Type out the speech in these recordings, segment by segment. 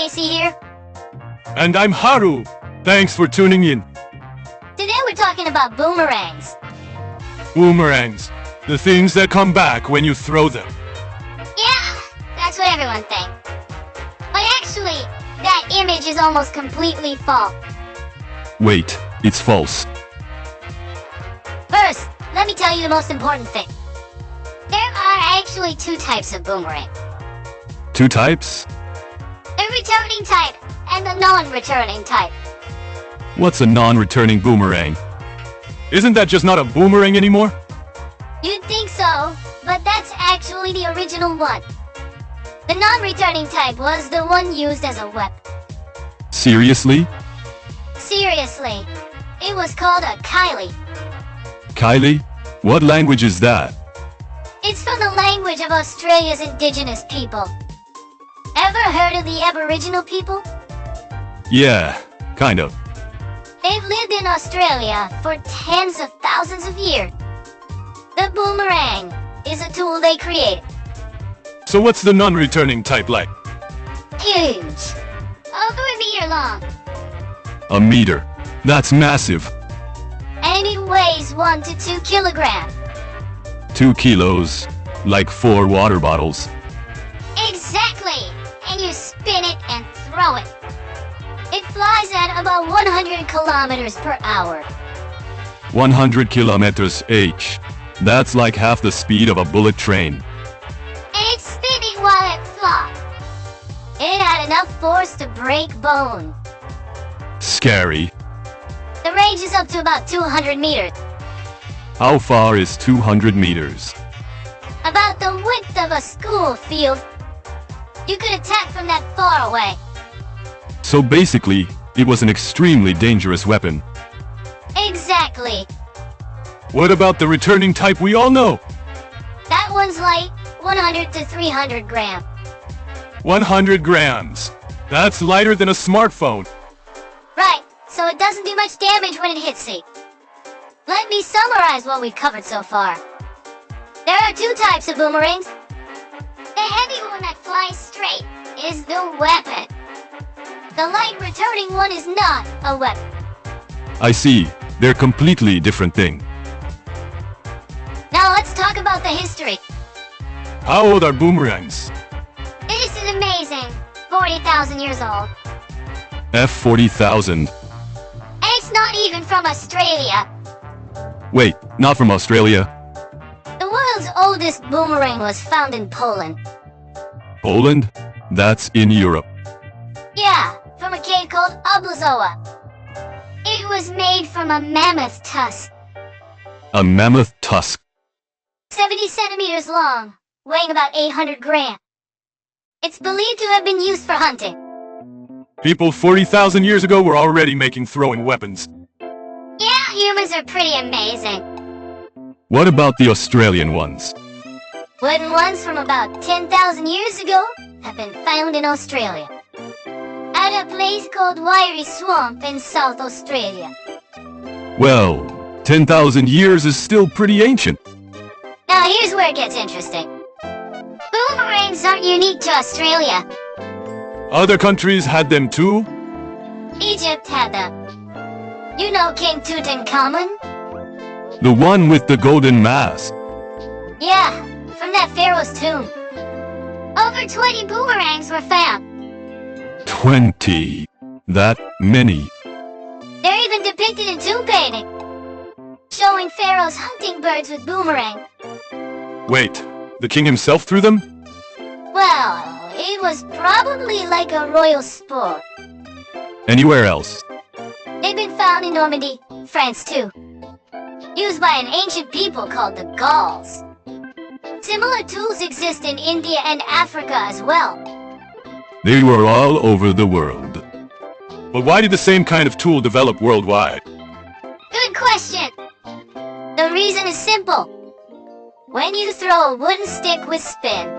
Casey here. And I'm Haru. Thanks for tuning in. Today we're talking about boomerangs. Boomerangs. The things that come back when you throw them. Yeah, that's what everyone thinks. But actually, that image is almost completely false. Wait, it's false. First, let me tell you the most important thing. There are actually two types of boomerang. Two types? The returning type and the non-returning type. What's a non-returning boomerang? Isn't that just not a boomerang anymore? You'd think so, but that's actually the original one. The non-returning type was the one used as a weapon. Seriously? Seriously. It was called a Kylie. Kylie? What language is that? It's from the language of Australia's indigenous people. Ever heard of the Aboriginal people? Yeah, kind of. They've lived in Australia for tens of thousands of years. The boomerang is a tool they created. So what's the non-returning type like? Huge. Over a meter long. A meter. That's massive. And it weighs 1 to 2 kilograms. 2 kilos. Like 4 water bottles. Exactly! And you spin it and throw it. It flies at about 100 kilometers per hour. 100 kilometers h. That's like half the speed of a bullet train. And it's spinning while it flies. It had enough force to break bone. Scary. The range is up to about 200 meters. How far is 200 meters? About the width of a school field. You could attack from that far away. So basically, it was an extremely dangerous weapon. Exactly. What about the returning type we all know? That one's light, 100 to 300 grams. 100 grams. That's lighter than a smartphone. Right, so it doesn't do much damage when it hits you. Let me summarize what we've covered so far. There are two types of boomerangs. The heavy one that flies straight is the weapon. The light returning one is not a weapon. I see. They're completely different things. Now let's talk about the history. How old are boomerangs? This is amazing. 40,000 years old. F 40,000. And it's not even from Australia. Wait, not from Australia? The world's oldest boomerang was found in Poland. Poland? That's in Europe. Yeah, from a cave called Oblazowa. It was made from a mammoth tusk. A mammoth tusk. 70 centimeters long, weighing about 800 grams. It's believed to have been used for hunting. People 40,000 years ago were already making throwing weapons. Yeah, humans are pretty amazing. What about the Australian ones? Wooden ones from about 10,000 years ago have been found in Australia. At a place called Wiry Swamp in South Australia. Well, 10,000 years is still pretty ancient. Now here's where it gets interesting. Boomerangs aren't unique to Australia. Other countries had them too? Egypt had them. You know King Tutankhamun? The one with the golden mask. Yeah, from that pharaoh's tomb. Over 20 boomerangs were found. 20. That many. They're even depicted in tomb painting, showing pharaohs hunting birds with boomerang. Wait, the king himself threw them? Well, it was probably like a royal sport. Anywhere else? They've been found in Normandy, France too. Used by an ancient people called the Gauls. Similar tools exist in India and Africa as well. They were all over the world. But why did the same kind of tool develop worldwide? Good question. The reason is simple. When you throw a wooden stick with spin,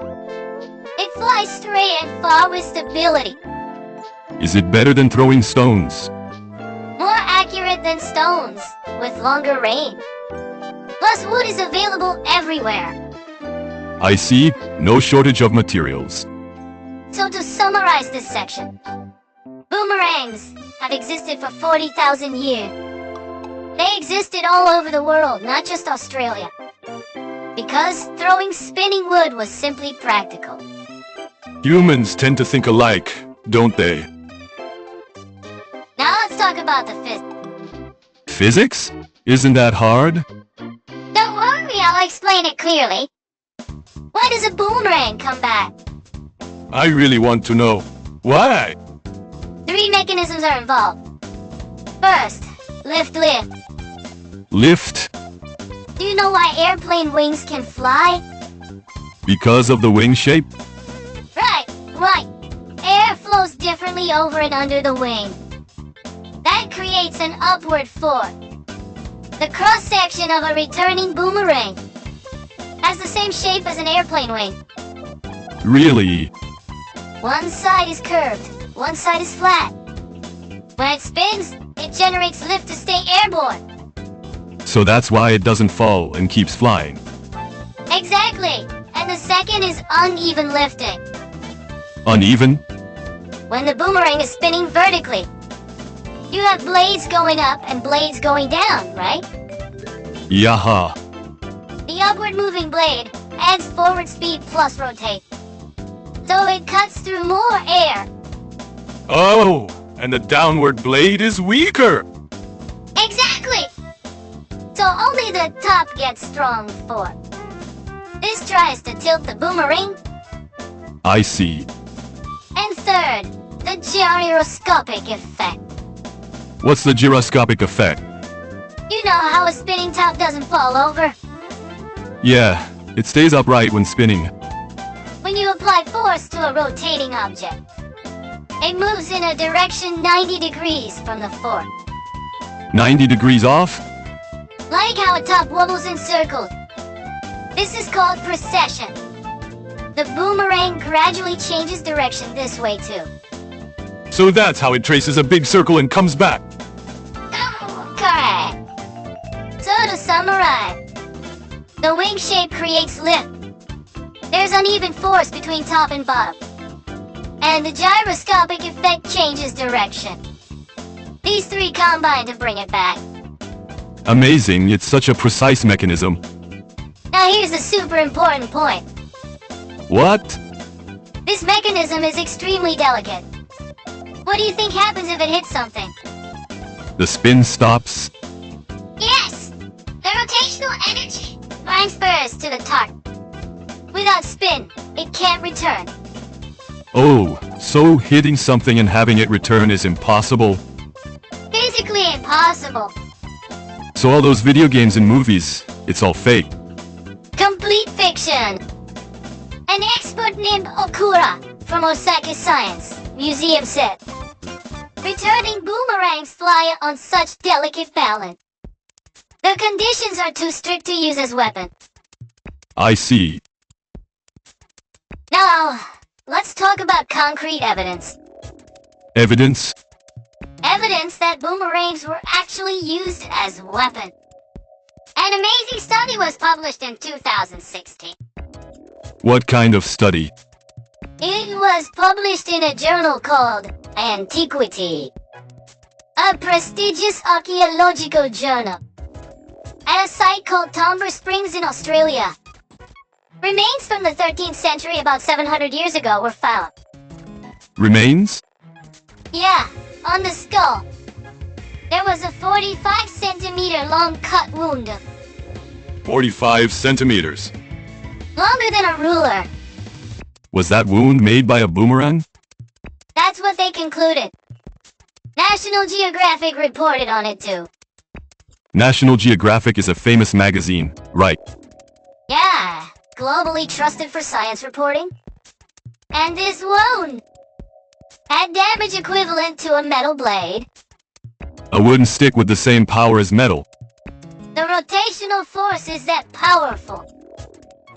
it flies straight and far with stability. Is it better than throwing stones? More accurate than stones, with longer range. Plus wood is available everywhere. I see. No shortage of materials. So to summarize this section, boomerangs have existed for 40,000 years. They existed all over the world, not just Australia, because throwing spinning wood was simply practical. Humans tend to think alike, don't they? Now let's talk about the physics. Physics? Isn't that hard? Don't worry, I'll explain it clearly. Why does a boomerang come back? I really want to know. Why? 3 mechanisms are involved. First, lift. Lift? Do you know why airplane wings can fly? Because of the wing shape? Right. Air flows differently over and under the wing. That creates an upward force. The cross-section of a returning boomerang has the same shape as an airplane wing. Really? One side is curved, one side is flat. When it spins, it generates lift to stay airborne. So that's why it doesn't fall and keeps flying. Exactly. And the second is uneven lifting. Uneven? When the boomerang is spinning vertically, you have blades going up and blades going down, right? Yaha. The upward moving blade adds forward speed plus rotate. So it cuts through more air. Oh, and the downward blade is weaker. Exactly! So only the top gets strong force. This tries to tilt the boomerang. I see. And third, the gyroscopic effect. What's the gyroscopic effect? You know how a spinning top doesn't fall over? Yeah, it stays upright when spinning. When you apply force to a rotating object, it moves in a direction 90 degrees from the force. 90 degrees off? Like how a top wobbles in circles. This is called precession. The boomerang gradually changes direction this way too. So that's how it traces a big circle and comes back. Correct. So to summarize, the wing shape creates lift. There's uneven force between top and bottom. And the gyroscopic effect changes direction. These 3 combine to bring it back. Amazing, it's such a precise mechanism. Now here's the super important point. What? This mechanism is extremely delicate. What do you think happens if it hits something? The spin stops? Yes! The rotational energy transfers to the target. Without spin, it can't return. Oh, so hitting something and having it return is impossible? Physically impossible. So all those video games and movies, it's all fake? Complete fiction. An expert named Okura from Osaka Science Museum said, returning boomerangs fly on such delicate balance. The conditions are too strict to use as weapon. I see. Now, let's talk about concrete evidence. Evidence? Evidence that boomerangs were actually used as weapons. An amazing study was published in 2016. What kind of study? It was published in a journal called Antiquity, a prestigious archaeological journal, at a site called Tomber Springs in Australia. Remains from the 13th century about 700 years ago were found. Remains? Yeah, on the skull. There was a 45-centimeter long cut wound. 45 centimeters. Longer than a ruler. Was that wound made by a boomerang? That's what they concluded. National Geographic reported on it too. National Geographic is a famous magazine, right? Yeah, globally trusted for science reporting. And this wound had damage equivalent to a metal blade. A wooden stick with the same power as metal. The rotational force is that powerful.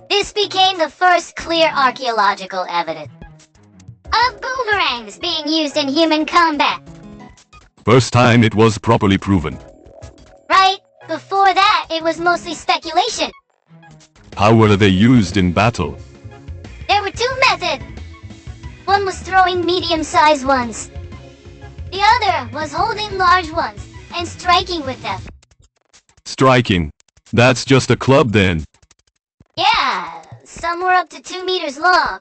This became the first clear archaeological evidence of boomerangs being used in human combat. First time it was properly proven. Right? Before that, it was mostly speculation. How were they used in battle? There were 2 methods. One was throwing medium-sized ones. The other was holding large ones and striking with them. Striking. That's just a club then. Yeah, some were up to 2 meters long.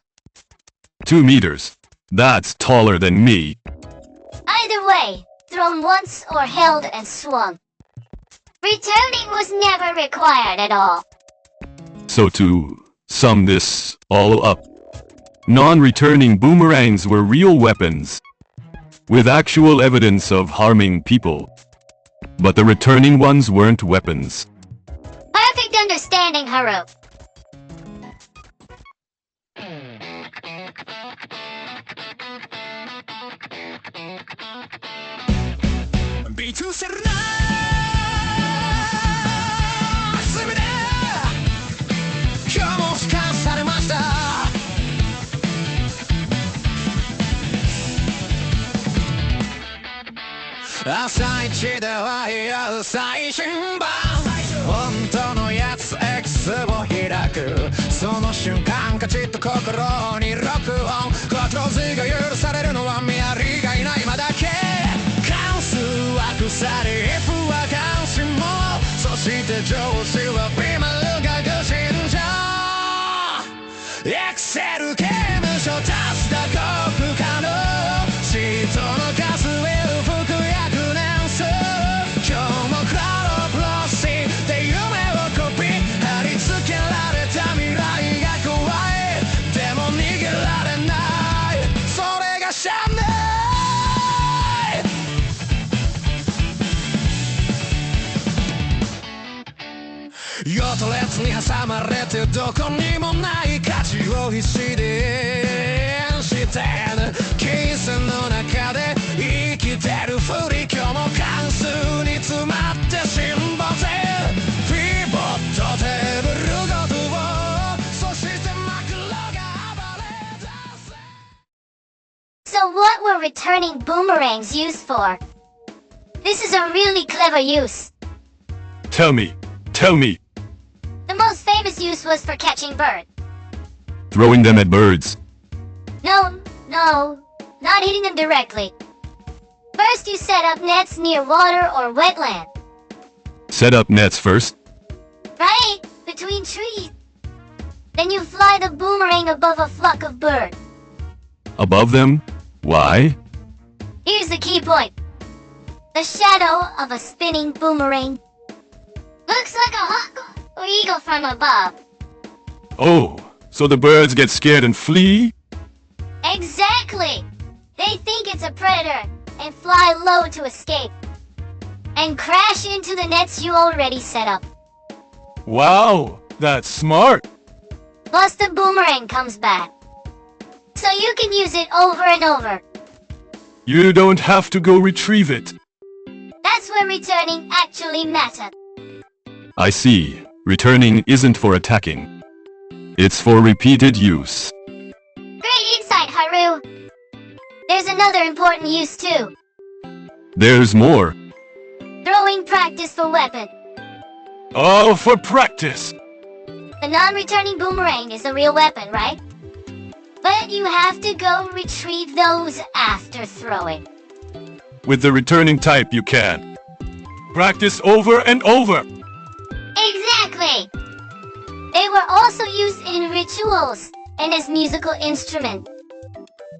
2 meters. That's taller than me. Either way, thrown once or held and swung. Returning was never required at all. So to sum this all up, non-returning boomerangs were real weapons, with actual evidence of harming people. But the returning ones weren't weapons. Perfect understanding, Haru. "朝一ではいや最新版」「本当のやつ X を開く」「その瞬間カチッと心に録音」「言字が許されるのは見張りがいない今だけ」「関数は鎖 F は関心も」「そして上司はビマルが愚信条」「エクセル刑務所足した国家のシートの数へ服薬年数」「今日もクラウドプロシーで夢をコピー」「貼り付けられた未来が怖い」「でも逃げられない」「それがシャンネル」「用途列に挟まれてどこにもない価値を必死で演してる」「金銭の中で生きてるふり」「今日も関数に詰まって辛抱ぜ」「フィボットテーブルごとをそしてマクロが暴れ出せ」 So what were returning boomerangs used for? This is a really clever use. Tell me. The most famous use was for catching birds. Throwing them at birds. No, not hitting them directly. First you set up nets near water or wetland. Set up nets first. Right, between trees. Then you fly the boomerang above a flock of birds. Above them? Why? Here's the key point. The shadow of a spinning boomerang looks like a hawk or eagle from above. Oh, so the birds get scared and flee? Exactly! They think it's a predator and fly low to escape. And crash into the nets you already set up. Wow, that's smart. Plus the boomerang comes back. So you can use it over and over. You don't have to go retrieve it. That's where returning actually matters. I see. Returning isn't for attacking. It's for repeated use. Great insight, Haru. There's another important use too. There's more. Throwing practice for weapon. Oh, for practice. The non-returning boomerang is a real weapon, right? But you have to go retrieve those after throwing. With the returning type, you can. Practice over and over. Exactly! They were also used in rituals and as musical instruments.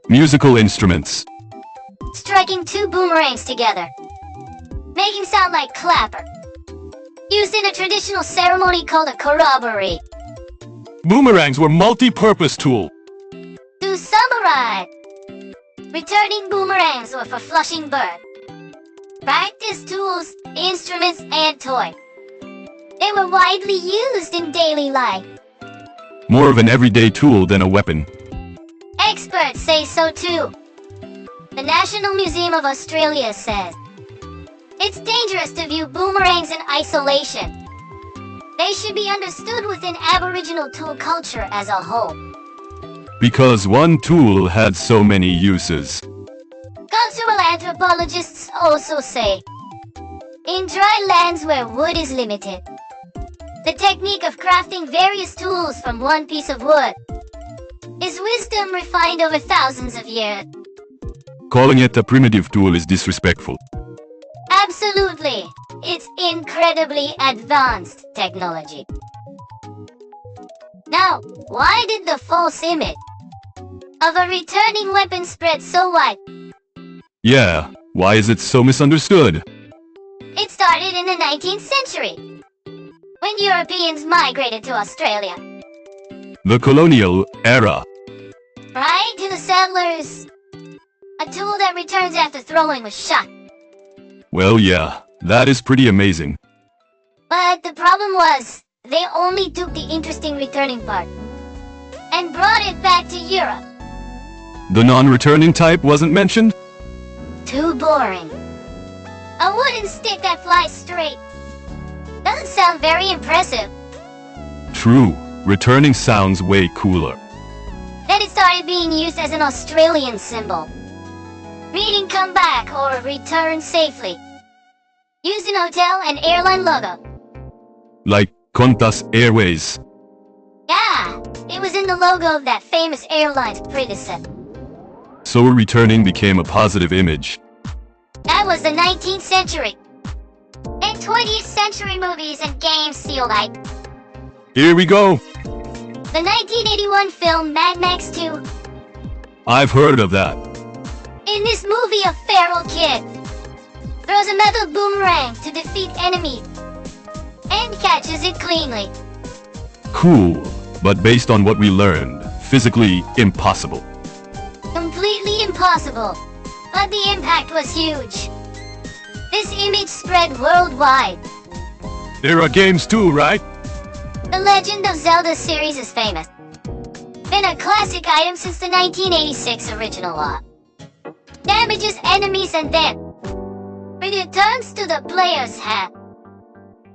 Musical instruments. Striking two boomerangs together, making sound like clapper. Used in a traditional ceremony called a corroboree. Boomerangs were multi-purpose tool. To summarize, returning boomerangs were for flushing birds, practice tools, instruments, and toys. They were widely used in daily life. More of an everyday tool than a weapon. Experts say so too. The National Museum of Australia says, it's dangerous to view boomerangs in isolation. They should be understood within Aboriginal tool culture as a whole. Because one tool had so many uses. Cultural anthropologists also say, in dry lands where wood is limited, the technique of crafting various tools from one piece of wood is wisdom refined over thousands of years. Calling it a primitive tool is disrespectful. Absolutely. It's incredibly advanced technology. Now, why did the false image of a returning weapon spread so wide? Yeah, why is it so misunderstood? It started in the 19th century, when Europeans migrated to Australia. The colonial era. Right to the settlers. A tool that returns after throwing was shot. Well, yeah, that is pretty amazing. But the problem was, they only took the interesting returning part and brought it back to Europe. The non-returning type wasn't mentioned? Too boring. A wooden stick that flies straight. Doesn't sound very impressive. True, returning sounds way cooler. Then it started being used as an Australian symbol, meaning come back or return safely. Used in hotel and airline logo. Like Qantas Airways. Yeah, it was in the logo of that famous airline's predecessor. So returning became a positive image. That was the 19th century. And 20th century movies and games steal like Here we go! the 1981 film Mad Max 2. I've heard of that. In this movie, a feral kid throws a metal boomerang to defeat enemies and catches it cleanly. Cool, but based on what we learned, physically impossible. Completely impossible, but the impact was huge. This image spread worldwide. There are games too, right? The Legend of Zelda series is famous. Been a classic item since the 1986 original law. Damages enemies and then returns to the player's hand.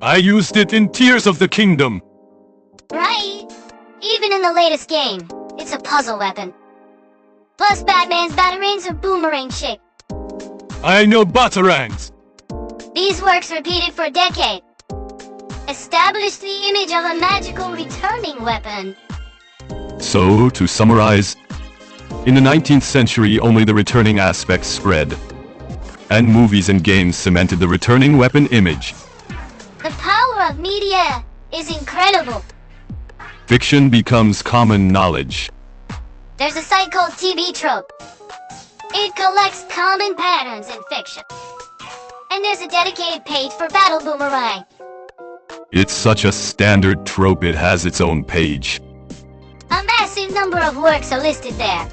I used it in Tears of the Kingdom. Right? Even in the latest game, it's a puzzle weapon. Plus Batman's batarangs are boomerang shaped. I know Boomerangs. These works repeated for decades. Established the image of a magical returning weapon. So, to summarize, in the 19th century only the returning aspect spread. And movies and games cemented the returning weapon image. The power of media is incredible. Fiction becomes common knowledge. There's a site called TV Trope. It collects common patterns in fiction. And there's a dedicated page for Battle Boomerang. It's such a standard trope it has its own page. A massive number of works are listed there.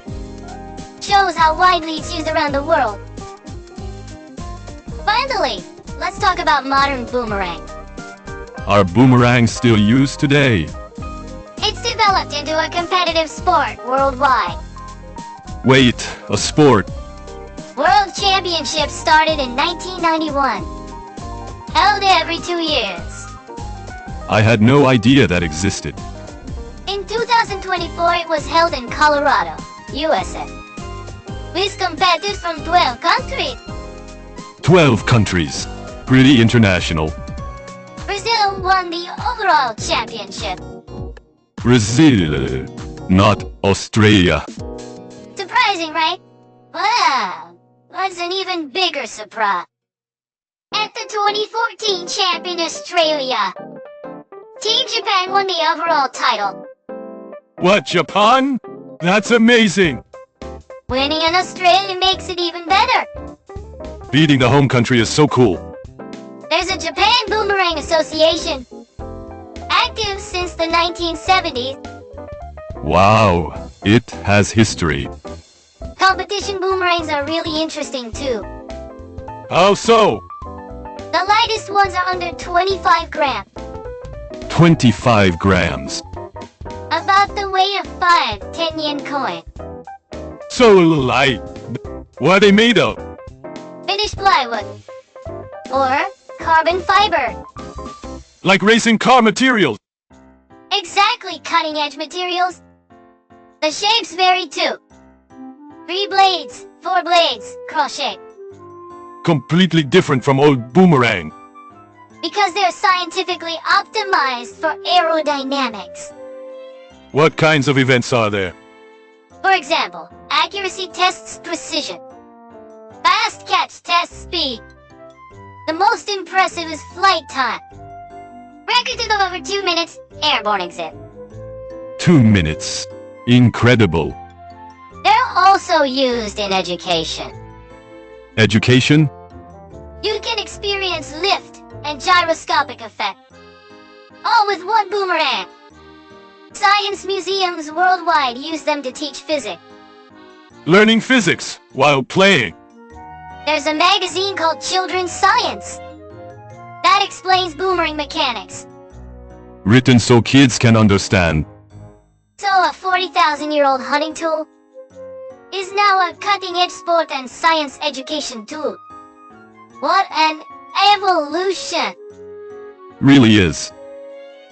Shows how widely it's used around the world. Finally, let's talk about modern boomerang. Are boomerangs still used today? It's developed into a competitive sport worldwide. Wait, a sport? World Championships started in 1991. Held every 2 years. I had no idea that existed. In 2024, it was held in Colorado, USA. With competitors from 12 countries. 12 countries. Pretty international. Brazil won the overall championship. Brazil, not Australia. Surprising, right? Well, what's an even bigger surprise? At the 2014 champion Australia, Team Japan won the overall title. What, Japan? That's amazing! Winning in Australia makes it even better. Beating the home country is so cool. There's a Japan Boomerang Association, active since the 1970s. Wow, it has history. Competition boomerangs are really interesting too. How so? The lightest ones are under 25 grams, 25 grams. about the weight of 5 10-yen coins. So light. What are they made of? Finished plywood or carbon fiber. Like racing car materials. Exactly, cutting-edge materials. The shapes vary too. 3 blades, 4 blades, crochet. Completely different from old boomerang. Because they're scientifically optimized for aerodynamics. What kinds of events are there? For example, accuracy tests precision. Fast catch tests speed. The most impressive is flight time. Records of over 2 minutes, airborne exit. 2 minutes. Incredible. They're also used in education. Education? You can experience lift and gyroscopic effect, all with one boomerang. Science museums worldwide use them to teach physics. Learning physics while playing. There's a magazine called Children's Science that explains boomerang mechanics. Written so kids can understand. So a 40,000-year-old hunting tool is now a cutting-edge sport and science education tool. What an evolution! Really is.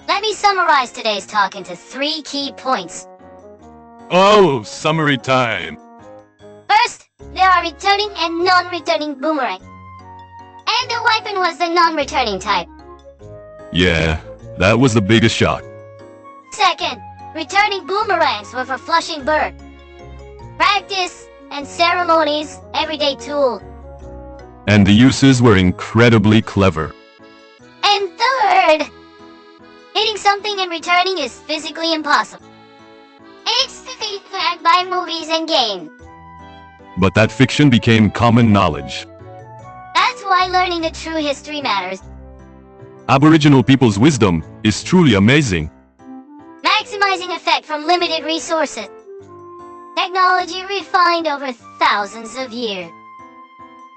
Let me summarize today's talk into 3 key points. Oh, summary time. First, there are returning and non-returning boomerang. And the weapon was the non-returning type. Yeah, that was the biggest shock. Second, returning boomerangs were for flushing bird. Practice and ceremonies, everyday tool. And the uses were incredibly clever. And third, hitting something and returning is physically impossible. It's defeated by movies and games. But that fiction became common knowledge. That's why learning the true history matters. Aboriginal people's wisdom is truly amazing. Maximizing effect from limited resources. Technology refined over thousands of years.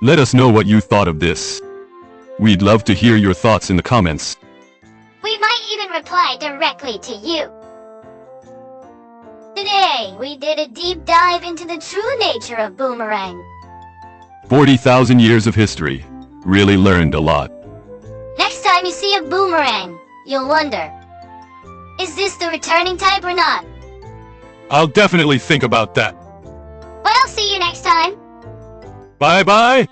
Let us know what you thought of this. We'd love to hear your thoughts in the comments. We might even reply directly to you. Today, we did a deep dive into the true nature of boomerang. 40,000 years of history. Really learned a lot. Next time you see a boomerang, you'll wonder, is this the returning type or not? I'll definitely think about that. Well, see you next time. Bye-bye!